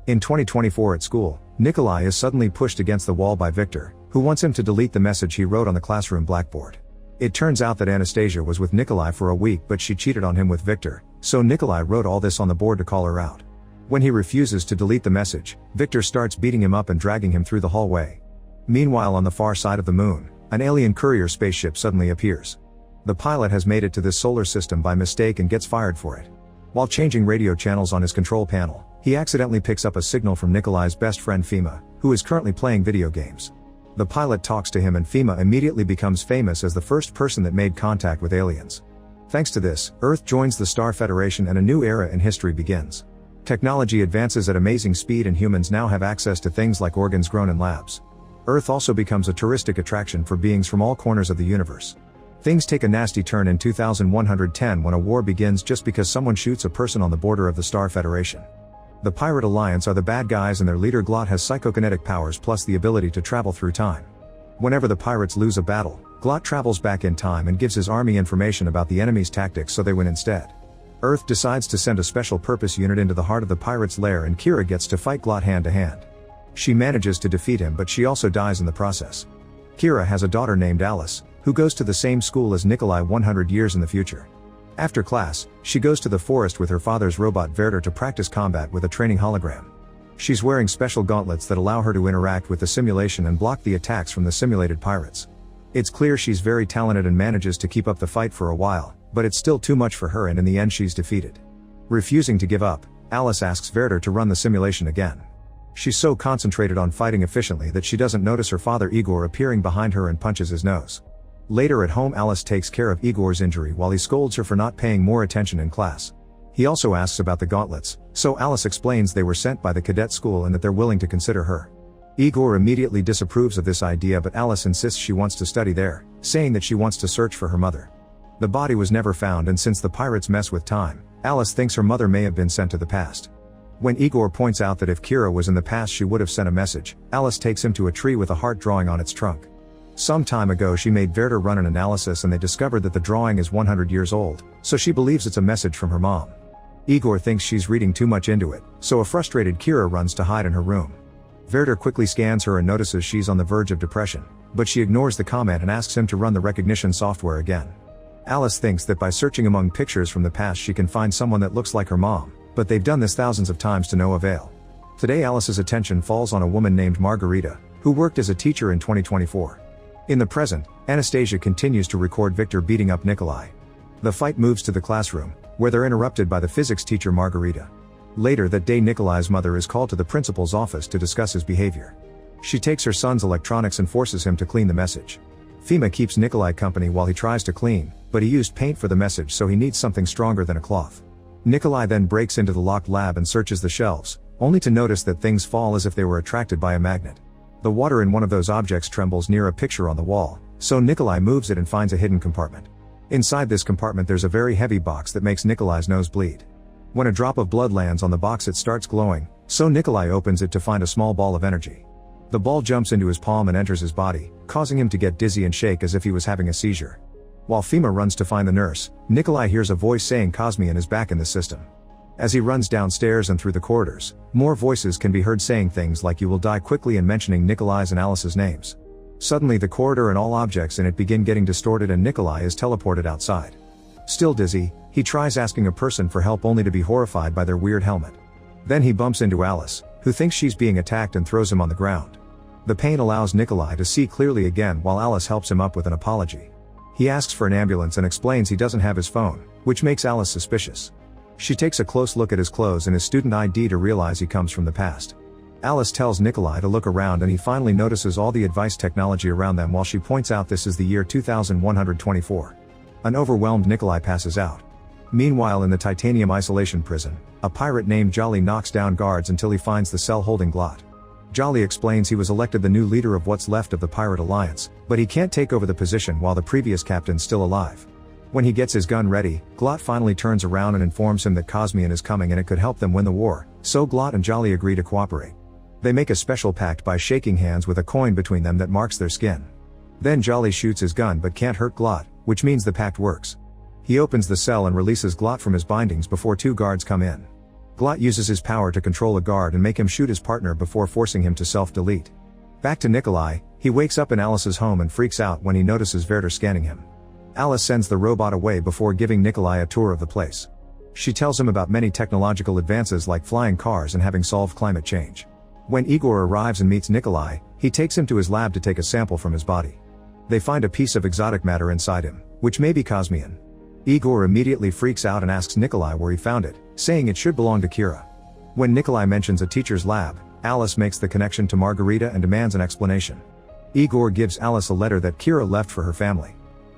In 2024 at school, Nikolai is suddenly pushed against the wall by Victor, who wants him to delete the message he wrote on the classroom blackboard. It turns out that Anastasia was with Nikolai for a week, but she cheated on him with Victor, so Nikolai wrote all this on the board to call her out. When he refuses to delete the message, Victor starts beating him up and dragging him through the hallway. Meanwhile, on the far side of the moon, an alien courier spaceship suddenly appears. The pilot has made it to this solar system by mistake and gets fired for it. While changing radio channels on his control panel, he accidentally picks up a signal from Nikolai's best friend Fema, who is currently playing video games. The pilot talks to him and Fema immediately becomes famous as the first person that made contact with aliens. Thanks to this, Earth joins the Star Federation and a new era in history begins. Technology advances at amazing speed and humans now have access to things like organs grown in labs. Earth also becomes a touristic attraction for beings from all corners of the universe. Things take a nasty turn in 2110 when a war begins just because someone shoots a person on the border of the Star Federation. The Pirate Alliance are the bad guys and their leader Glot has psychokinetic powers plus the ability to travel through time. Whenever the pirates lose a battle, Glot travels back in time and gives his army information about the enemy's tactics so they win instead. Earth decides to send a special purpose unit into the heart of the pirate's lair and Kira gets to fight Glot hand to hand. She manages to defeat him but she also dies in the process. Kira has a daughter named Alice, who goes to the same school as Nikolai 100 years in the future. After class, she goes to the forest with her father's robot Verder to practice combat with a training hologram. She's wearing special gauntlets that allow her to interact with the simulation and block the attacks from the simulated pirates. It's clear she's very talented and manages to keep up the fight for a while, but it's still too much for her and in the end she's defeated. Refusing to give up, Alice asks Verder to run the simulation again. She's so concentrated on fighting efficiently that she doesn't notice her father Igor appearing behind her and punches his nose. Later at home, Alice takes care of Igor's injury while he scolds her for not paying more attention in class. He also asks about the gauntlets, so Alice explains they were sent by the cadet school and that they're willing to consider her. Igor immediately disapproves of this idea but Alice insists she wants to study there, saying that she wants to search for her mother. The body was never found and since the pirates mess with time, Alice thinks her mother may have been sent to the past. When Igor points out that if Kira was in the past she would have sent a message, Alice takes him to a tree with a heart drawing on its trunk. Some time ago she made Verder run an analysis and they discovered that the drawing is 100 years old, so she believes it's a message from her mom. Igor thinks she's reading too much into it, so a frustrated Kira runs to hide in her room. Verder quickly scans her and notices she's on the verge of depression, but she ignores the comment and asks him to run the recognition software again. Alice thinks that by searching among pictures from the past she can find someone that looks like her mom, but they've done this thousands of times to no avail. Today Alice's attention falls on a woman named Margarita, who worked as a teacher in 2024. In the present, Anastasia continues to record Victor beating up Nikolai. The fight moves to the classroom, where they're interrupted by the physics teacher Margarita. Later that day Nikolai's mother is called to the principal's office to discuss his behavior. She takes her son's electronics and forces him to clean the message. Fema keeps Nikolai company while he tries to clean, but he used paint for the message so he needs something stronger than a cloth. Nikolai then breaks into the locked lab and searches the shelves, only to notice that things fall as if they were attracted by a magnet. The water in one of those objects trembles near a picture on the wall, so Nikolai moves it and finds a hidden compartment. Inside this compartment there's a very heavy box that makes Nikolai's nose bleed. When a drop of blood lands on the box it starts glowing, so Nikolai opens it to find a small ball of energy. The ball jumps into his palm and enters his body, causing him to get dizzy and shake as if he was having a seizure. While Fema runs to find the nurse, Nikolai hears a voice saying Cosmian is back in the system. As he runs downstairs and through the corridors, more voices can be heard saying things like "you will die quickly" and mentioning Nikolai's and Alice's names. Suddenly the corridor and all objects in it begin getting distorted and Nikolai is teleported outside. Still dizzy, he tries asking a person for help only to be horrified by their weird helmet. Then he bumps into Alice, who thinks she's being attacked and throws him on the ground. The pain allows Nikolai to see clearly again while Alice helps him up with an apology. He asks for an ambulance and explains he doesn't have his phone, which makes Alice suspicious. She takes a close look at his clothes and his student ID to realize he comes from the past. Alice tells Nikolai to look around and he finally notices all the advice technology around them while she points out this is the year 2124. An overwhelmed Nikolai passes out. Meanwhile in the titanium isolation prison, a pirate named Jolly knocks down guards until he finds the cell holding Glot. Jolly explains he was elected the new leader of what's left of the Pirate Alliance, but he can't take over the position while the previous captain's still alive. When he gets his gun ready, Glot finally turns around and informs him that Cosmian is coming and it could help them win the war, so Glot and Jolly agree to cooperate. They make a special pact by shaking hands with a coin between them that marks their skin. Then Jolly shoots his gun but can't hurt Glot, which means the pact works. He opens the cell and releases Glot from his bindings before two guards come in. Glot uses his power to control a guard and make him shoot his partner before forcing him to self-delete. Back to Nikolai, he wakes up in Alice's home and freaks out when he notices Werther scanning him. Alice sends the robot away before giving Nikolai a tour of the place. She tells him about many technological advances like flying cars and having solved climate change. When Igor arrives and meets Nikolai, he takes him to his lab to take a sample from his body. They find a piece of exotic matter inside him, which may be Cosmian. Igor immediately freaks out and asks Nikolai where he found it, saying it should belong to Kira. When Nikolai mentions a teacher's lab, Alice makes the connection to Margarita and demands an explanation. Igor gives Alice a letter that Kira left for her family.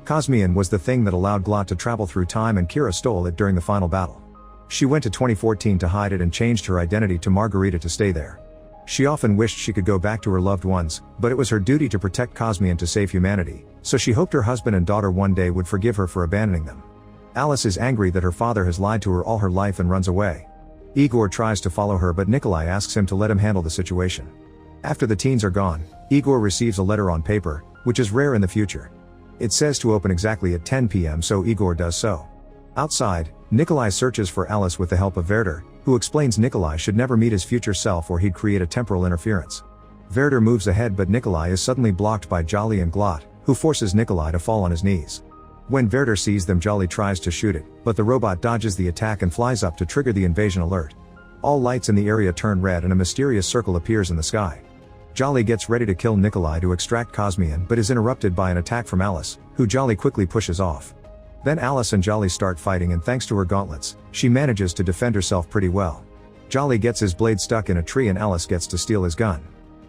Cosmian was the thing that allowed Glot to travel through time, and Kira stole it during the final battle. She went to 2014 to hide it and changed her identity to Margarita to stay there. She often wished she could go back to her loved ones, but it was her duty to protect Cosmian to save humanity, so she hoped her husband and daughter one day would forgive her for abandoning them. Alice is angry that her father has lied to her all her life and runs away. Igor tries to follow her, but Nikolai asks him to let him handle the situation. After the teens are gone, Igor receives a letter on paper, which is rare in the future. It says to open exactly at 10 p.m., so Igor does so. Outside, Nikolai searches for Alice with the help of Werther, who explains Nikolai should never meet his future self or he'd create a temporal interference. Werther moves ahead, but Nikolai is suddenly blocked by Jolly and Glot, who forces Nikolai to fall on his knees. When Werther sees them, Jolly tries to shoot it, but the robot dodges the attack and flies up to trigger the invasion alert. All lights in the area turn red and a mysterious circle appears in the sky. Jolly gets ready to kill Nikolai to extract Cosmian, but is interrupted by an attack from Alice, who Jolly quickly pushes off. Then Alice and Jolly start fighting, and thanks to her gauntlets, she manages to defend herself pretty well. Jolly gets his blade stuck in a tree and Alice gets to steal his gun.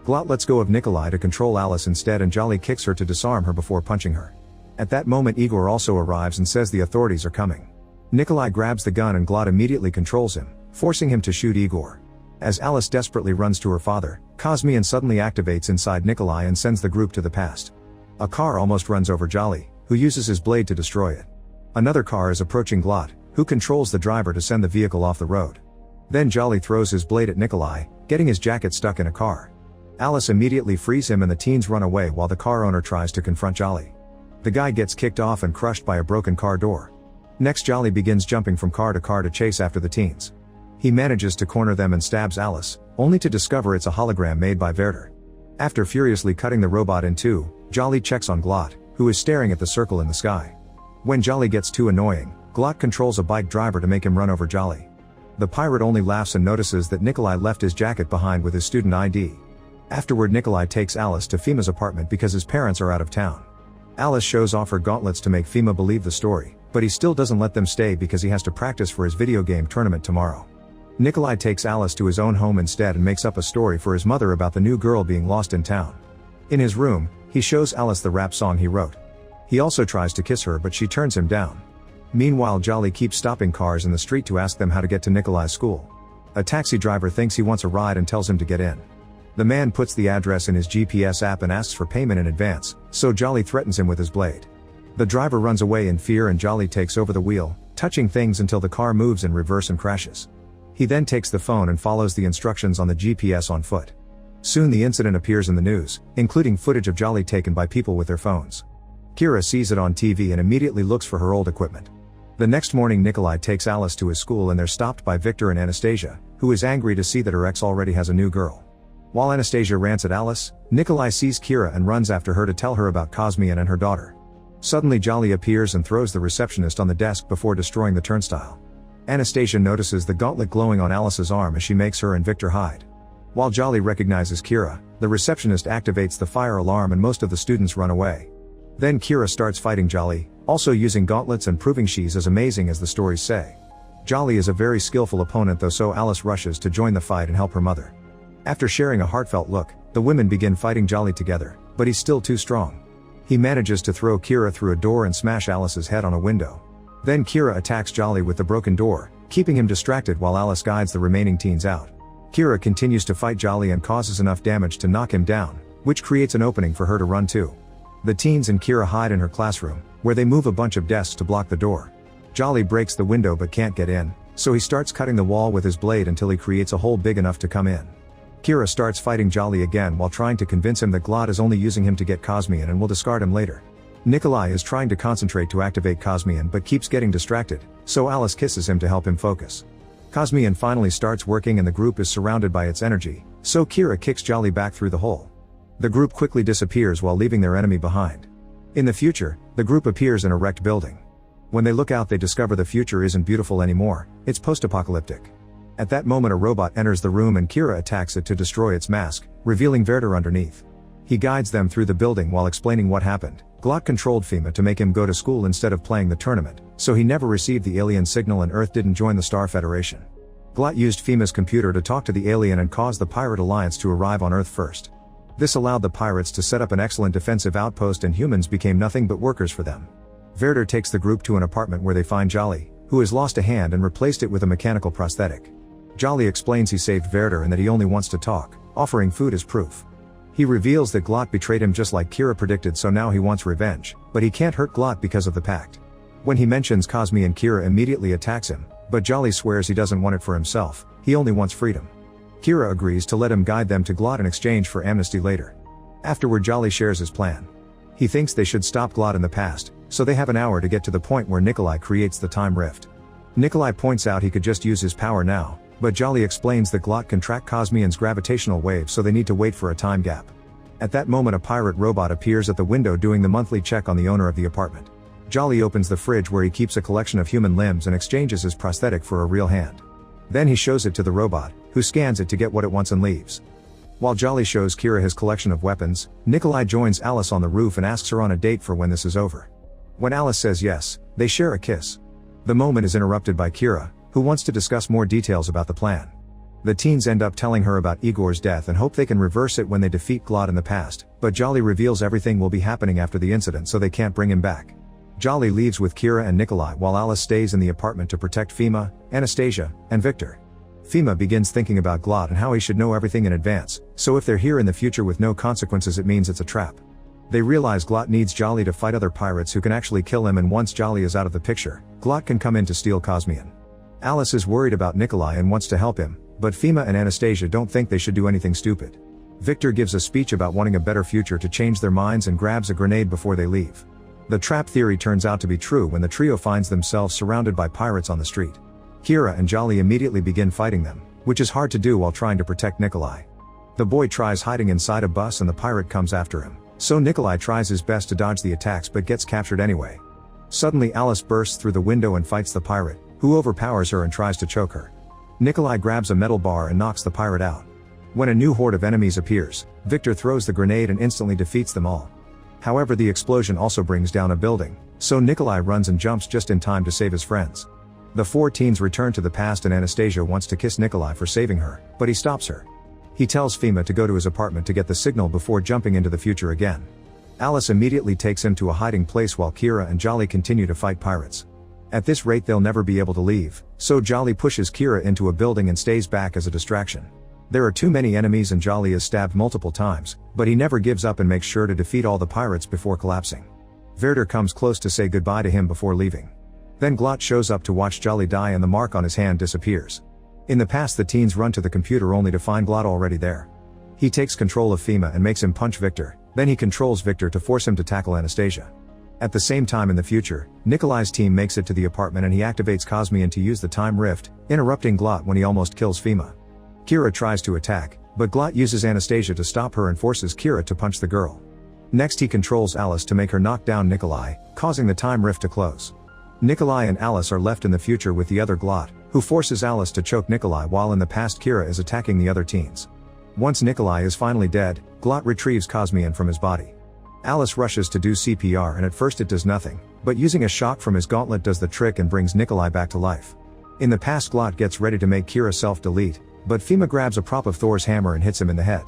Glot lets go of Nikolai to control Alice instead, and Jolly kicks her to disarm her before punching her. At that moment, Igor also arrives and says the authorities are coming. Nikolai grabs the gun and Glot immediately controls him, forcing him to shoot Igor. As Alice desperately runs to her father, Cosmian suddenly activates inside Nikolai and sends the group to the past. A car almost runs over Jolly, who uses his blade to destroy it. Another car is approaching Glot, who controls the driver to send the vehicle off the road. Then Jolly throws his blade at Nikolai, getting his jacket stuck in a car. Alice immediately frees him and the teens run away while the car owner tries to confront Jolly. The guy gets kicked off and crushed by a broken car door. Next, Jolly begins jumping from car to chase after the teens. He manages to corner them and stabs Alice, only to discover it's a hologram made by Werther. After furiously cutting the robot in two, Jolly checks on Glot, who is staring at the circle in the sky. When Jolly gets too annoying, Glot controls a bike driver to make him run over Jolly. The pirate only laughs and notices that Nikolai left his jacket behind with his student ID. Afterward, Nikolai takes Alice to Fima's apartment because his parents are out of town. Alice shows off her gauntlets to make Fima believe the story, but he still doesn't let them stay because he has to practice for his video game tournament tomorrow. Nikolai takes Alice to his own home instead and makes up a story for his mother about the new girl being lost in town. In his room, he shows Alice the rap song he wrote. He also tries to kiss her, but she turns him down. Meanwhile, Jolly keeps stopping cars in the street to ask them how to get to Nikolai's school. A taxi driver thinks he wants a ride and tells him to get in. The man puts the address in his GPS app and asks for payment in advance, so Jolly threatens him with his blade. The driver runs away in fear and Jolly takes over the wheel, touching things until the car moves in reverse and crashes. He then takes the phone and follows the instructions on the GPS on foot. Soon the incident appears in the news, including footage of Jolly taken by people with their phones. Kira sees it on TV and immediately looks for her old equipment. The next morning, Nikolai takes Alice to his school and they're stopped by Victor and Anastasia, who is angry to see that her ex already has a new girl. While Anastasia rants at Alice, Nikolai sees Kira and runs after her to tell her about Cosmian and her daughter. Suddenly, Jolly appears and throws the receptionist on the desk before destroying the turnstile. Anastasia notices the gauntlet glowing on Alice's arm as she makes her and Victor hide. While Jolly recognizes Kira, the receptionist activates the fire alarm and most of the students run away. Then Kira starts fighting Jolly, also using gauntlets and proving she's as amazing as the stories say. Jolly is a very skillful opponent though, so Alice rushes to join the fight and help her mother. After sharing a heartfelt look, the women begin fighting Jolly together, but he's still too strong. He manages to throw Kira through a door and smash Alice's head on a window. Then Kira attacks Jolly with the broken door, keeping him distracted while Alice guides the remaining teens out. Kira continues to fight Jolly and causes enough damage to knock him down, which creates an opening for her to run to. The teens and Kira hide in her classroom, where they move a bunch of desks to block the door. Jolly breaks the window but can't get in, so he starts cutting the wall with his blade until he creates a hole big enough to come in. Kira starts fighting Jolly again while trying to convince him that Glot is only using him to get Cosmian and will discard him later. Nikolai is trying to concentrate to activate Cosmian but keeps getting distracted, so Alice kisses him to help him focus. Cosmian finally starts working and the group is surrounded by its energy, so Kira kicks Jolly back through the hole. The group quickly disappears while leaving their enemy behind. In the future, the group appears in a wrecked building. When they look out, they discover the future isn't beautiful anymore, it's post-apocalyptic. At that moment, a robot enters the room and Kira attacks it to destroy its mask, revealing vidoe underneath. He guides them through the building while explaining what happened. Glot controlled Fima to make him go to school instead of playing the tournament, so he never received the alien signal and Earth didn't join the Star Federation. Glot used Fima's computer to talk to the alien and cause the Pirate Alliance to arrive on Earth first. This allowed the pirates to set up an excellent defensive outpost and humans became nothing but workers for them. Vidoe takes the group to an apartment where they find Jolly, who has lost a hand and replaced it with a mechanical prosthetic. Jolly explains he saved Vidoe and that he only wants to talk, offering food as proof. He reveals that Glot betrayed him just like Kira predicted, so now he wants revenge, but he can't hurt Glot because of the pact. When he mentions Cosmian, Kira immediately attacks him, but Jolly swears he doesn't want it for himself, he only wants freedom. Kira agrees to let him guide them to Glot in exchange for amnesty later. Afterward, Jolly shares his plan. He thinks they should stop Glot in the past, so they have an hour to get to the point where Nikolai creates the time rift. Nikolai points out he could just use his power now, but Jolly explains that Glot can track Cosmian's gravitational waves, so they need to wait for a time gap. At that moment, a pirate robot appears at the window doing the monthly check on the owner of the apartment. Jolly opens the fridge where he keeps a collection of human limbs and exchanges his prosthetic for a real hand. Then he shows it to the robot, who scans it to get what it wants and leaves. While Jolly shows Kira his collection of weapons, Nikolai joins Alice on the roof and asks her on a date for when this is over. When Alice says yes, they share a kiss. The moment is interrupted by Kira, who wants to discuss more details about the plan. The teens end up telling her about Igor's death and hope they can reverse it when they defeat Glot in the past, but Jolly reveals everything will be happening after the incident, so they can't bring him back. Jolly leaves with Kira and Nikolai while Alice stays in the apartment to protect Fima, Anastasia, and Victor. Fima begins thinking about Glot and how he should know everything in advance, so if they're here in the future with no consequences, it means it's a trap. They realize Glot needs Jolly to fight other pirates who can actually kill him, and once Jolly is out of the picture, Glot can come in to steal Cosmian. Alice is worried about Nikolai and wants to help him, but Fima and Anastasia don't think they should do anything stupid. Victor gives a speech about wanting a better future to change their minds and grabs a grenade before they leave. The trap theory turns out to be true when the trio finds themselves surrounded by pirates on the street. Kira and Jolly immediately begin fighting them, which is hard to do while trying to protect Nikolai. The boy tries hiding inside a bus and the pirate comes after him, so Nikolai tries his best to dodge the attacks but gets captured anyway. Suddenly Alice bursts through the window and fights the pirate, who overpowers her and tries to choke her. Nikolai grabs a metal bar and knocks the pirate out. When a new horde of enemies appears, Victor throws the grenade and instantly defeats them all. However, the explosion also brings down a building, so Nikolai runs and jumps just in time to save his friends. The four teens return to the past and Anastasia wants to kiss Nikolai for saving her, but he stops her. He tells Fima to go to his apartment to get the signal before jumping into the future again. Alice immediately takes him to a hiding place while Kira and Jolly continue to fight pirates. At this rate they'll never be able to leave, so Jolly pushes Kira into a building and stays back as a distraction. There are too many enemies and Jolly is stabbed multiple times, but he never gives up and makes sure to defeat all the pirates before collapsing. Vidoe comes close to say goodbye to him before leaving. Then Glot shows up to watch Jolly die and the mark on his hand disappears. In the past, the teens run to the computer only to find Glot already there. He takes control of Fima and makes him punch Victor, then he controls Victor to force him to tackle Anastasia. At the same time in the future, Nikolai's team makes it to the apartment and he activates Cosmian to use the time rift, interrupting Glot when he almost kills Fima. Kira tries to attack, but Glot uses Anastasia to stop her and forces Kira to punch the girl. Next he controls Alice to make her knock down Nikolai, causing the time rift to close. Nikolai and Alice are left in the future with the other Glot, who forces Alice to choke Nikolai while in the past Kira is attacking the other teens. Once Nikolai is finally dead, Glot retrieves Cosmian from his body. Alice rushes to do CPR and at first it does nothing, but using a shock from his gauntlet does the trick and brings Nikolai back to life. In the past, Glot gets ready to make Kira self-delete, but Fima grabs a prop of Thor's hammer and hits him in the head.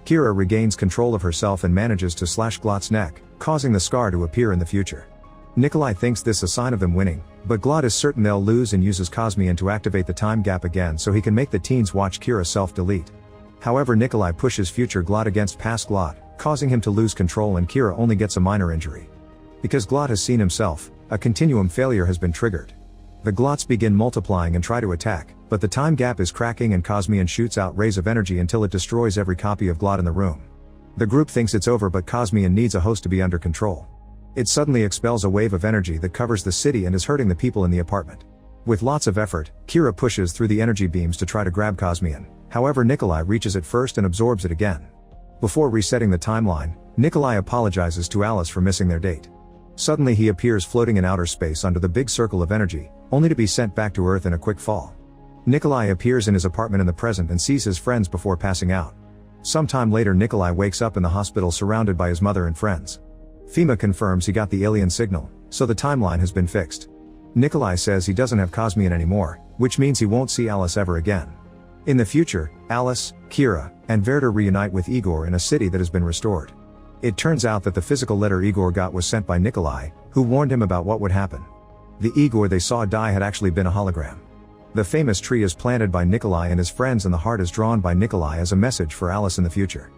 Kira regains control of herself and manages to slash Glot's neck, causing the scar to appear in the future. Nikolai thinks this a sign of them winning, but Glot is certain they'll lose and uses Cosmian to activate the time gap again so he can make the teens watch Kira self-delete. However, Nikolai pushes future Glot against past Glot, causing him to lose control and Kira only gets a minor injury. Because Glot has seen himself, a continuum failure has been triggered. The Glots begin multiplying and try to attack, but the time gap is cracking and Cosmian shoots out rays of energy until it destroys every copy of Glot in the room. The group thinks it's over, but Cosmian needs a host to be under control. It suddenly expels a wave of energy that covers the city and is hurting the people in the apartment. With lots of effort, Kira pushes through the energy beams to try to grab Cosmian, however Nikolai reaches it first and absorbs it again. Before resetting the timeline, Nikolai apologizes to Alice for missing their date. Suddenly he appears floating in outer space under the big circle of energy, only to be sent back to Earth in a quick fall. Nikolai appears in his apartment in the present and sees his friends before passing out. Sometime later Nikolai wakes up in the hospital surrounded by his mother and friends. Fema confirms he got the alien signal, so the timeline has been fixed. Nikolai says he doesn't have Cosmian anymore, which means he won't see Alice ever again. In the future, Alice, Kira, and Werder reunite with Igor in a city that has been restored. It turns out that the physical letter Igor got was sent by Nikolai, who warned him about what would happen. The Igor they saw die had actually been a hologram. The famous tree is planted by Nikolai and his friends and the heart is drawn by Nikolai as a message for Alice in the future.